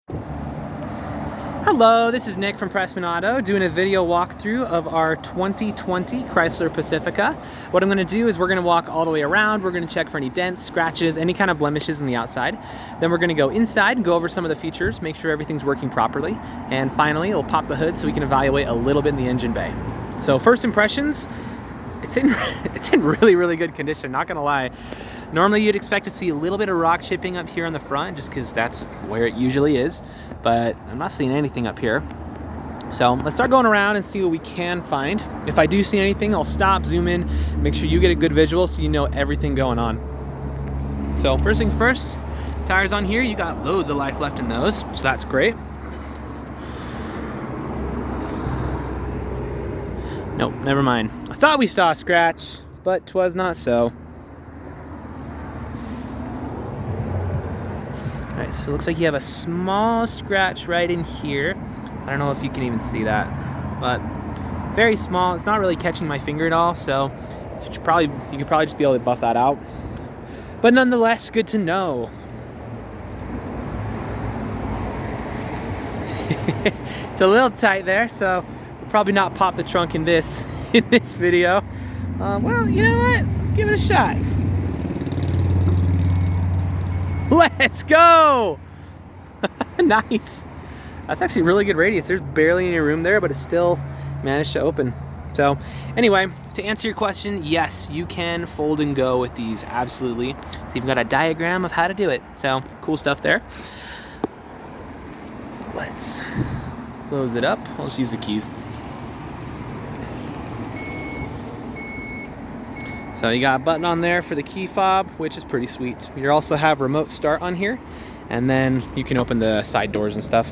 Hello, this is Nick from Prestman Auto doing a video walkthrough of our 2020 Chrysler Pacifica. What I'm going to do is we're going to walk all the way around. We're going to check for any dents, scratches, any kind of blemishes in the outside. Then we're going to go inside and go over some of the features, make sure everything's working properly. And finally, we'll pop the hood so we can evaluate a little bit in the engine bay. So first impressions, it's in really good condition, not going to lie. Normally you'd expect to see a little bit of rock chipping up here on the front just because that's where it usually is, but I'm not seeing anything up here. So let's start going around and see what we can find. If I do see anything, I'll stop, zoom in, make sure you get a good visual so you know everything going on. So first things first, tires on here, you got loads of life left in those, so that's great. Nope, never mind. I thought we saw a scratch, but 'twas not so. Alright, so it looks like you have a small scratch right in here. I don't know if you can even see that, but very small. It's not really catching my finger at all, so you could probably just be able to buff that out. But nonetheless, good to know. It's a little tight there, so we'll probably not pop the trunk in this video. Well, you know what? Let's give it a shot. Let's go! Nice. That's actually really good radius. There's barely any room there, but it still managed to open. So anyway, to answer your question, yes, you can fold and go with these, absolutely. So you've got a diagram of how to do it. So cool stuff there. Let's close it up. I'll just use the keys. So you got a button on there for the key fob, which is pretty sweet. You also have remote start on here, and then you can open the side doors and stuff.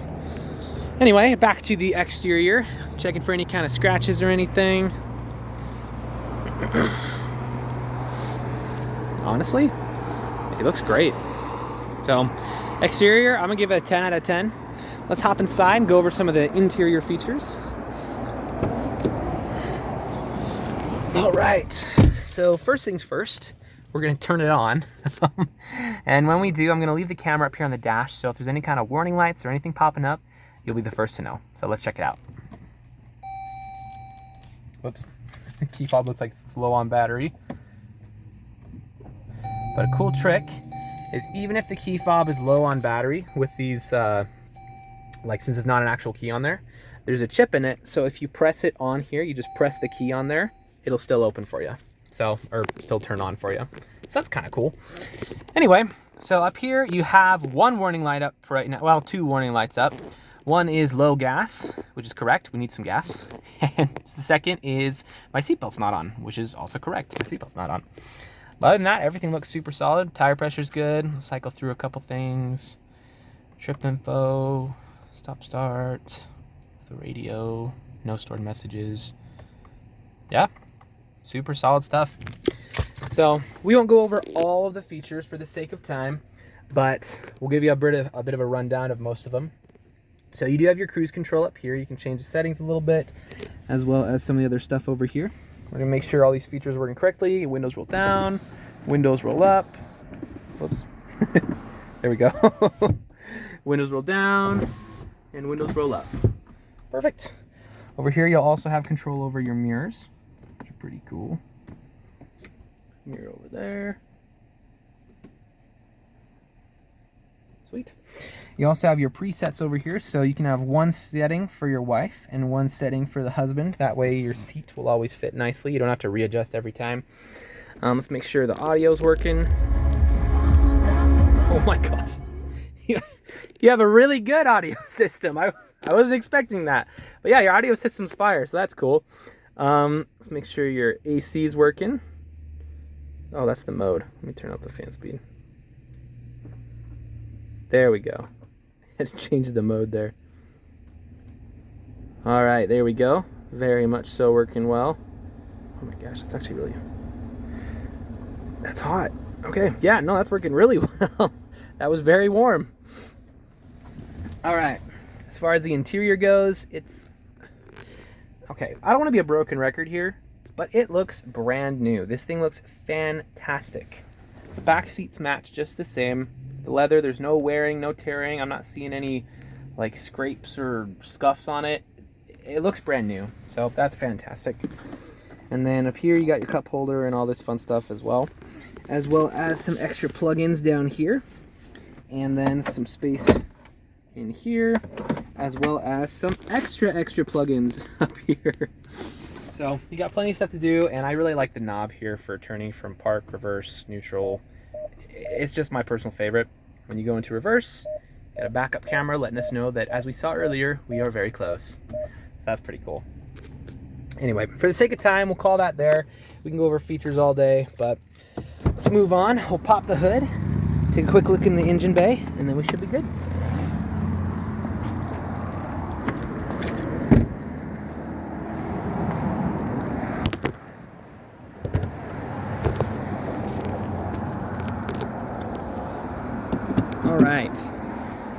Anyway, back to the exterior, checking for any kind of scratches or anything. Honestly, it looks great. So, exterior, I'm gonna give it a 10 out of 10. Let's hop inside and go over some of the interior features. All right. So first things first, we're gonna turn it on. And when we do, I'm gonna leave the camera up here on the dash, so if there's any kind of warning lights or anything popping up, you'll be the first to know. So let's check it out. Whoops, the key fob looks like it's low on battery. But a cool trick is even if the key fob is low on battery with these, like since it's not an actual key on there, there's a chip in it, so if you press it on here, you just press the key on there, it'll still open for you. So, or still turn on for you. So that's kind of cool. Anyway, so up here you have one warning light up right now. Well, two warning lights up. One is low gas, which is correct. We need some gas. And the second is my seatbelt's not on, which is also correct. My seatbelt's not on. But other than that, everything looks super solid. Tire pressure's good. Let's cycle through a couple things. Trip info, stop start, the radio, no stored messages. Yeah. Super solid stuff. So we won't go over all of the features for the sake of time, but we'll give you a bit of a rundown of most of them. So you do have your cruise control up here. You can change the settings a little bit, as well as some of the other stuff over here. We're gonna make sure all these features are working correctly. Windows roll down, windows roll up. Whoops. There we go. Windows roll down and windows roll up. Perfect. Over here you'll also have control over your mirrors. Pretty cool. Mirror over there. Sweet. You also have your presets over here, so you can have one setting for your wife and one setting for the husband. That way your seat will always fit nicely. You don't have to readjust every time. Let's make sure the audio's working. Oh my gosh. You have a really good audio system. I wasn't expecting that. But yeah, your audio system's fire, so that's cool. Let's make sure your AC is working. Oh, that's the mode. Let me turn up the fan speed. There we go. I had to change the mode there. All right, there we go. Very much so working well. Oh my gosh, that's actually really... That's hot. Okay, yeah, no, that's working really well. That was very warm. All right, as far as the interior goes, it's... Okay, I don't want to be a broken record here, but it looks brand new. This thing looks fantastic. The back seats match just the same. The leather, there's no wearing, no tearing. I'm not seeing any like scrapes or scuffs on it. It looks brand new, so that's fantastic. And then up here you got your cup holder and all this fun stuff as well as some extra plugins down here, and then some space in here, as well as some extra plugins up here. So you got plenty of stuff to do, and I really like the knob here for turning from park, reverse, neutral. It's just my personal favorite. When you go into reverse, got a backup camera letting us know that, as we saw earlier, we are very close. So that's pretty cool. Anyway, for the sake of time, we'll call that there. We can go over features all day, but let's move on. We'll pop the hood, take a quick look in the engine bay, and then we should be good. All right,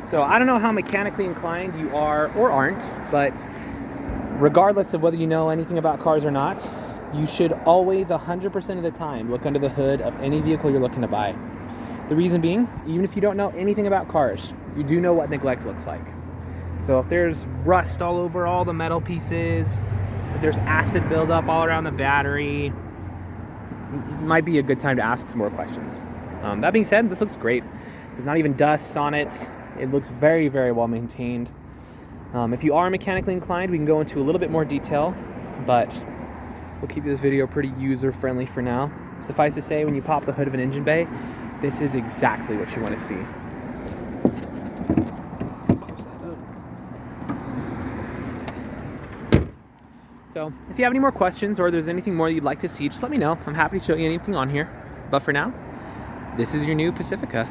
so I don't know how mechanically inclined you are or aren't, but regardless of whether you know anything about cars or not, you should always 100% of the time look under the hood of any vehicle you're looking to buy. The reason being, even if you don't know anything about cars, you do know what neglect looks like. So if there's rust all over all the metal pieces, if there's acid buildup all around the battery, it might be a good time to ask some more questions. That being said, this looks great. There's not even dust on it. It looks very, very well maintained. If you are mechanically inclined, we can go into a little bit more detail, but we'll keep this video pretty user-friendly for now. Suffice to say, when you pop the hood of an engine bay, this is exactly what you want to see. So, if you have any more questions or there's anything more you'd like to see, just let me know. I'm happy to show you anything on here. But for now, this is your new Pacifica.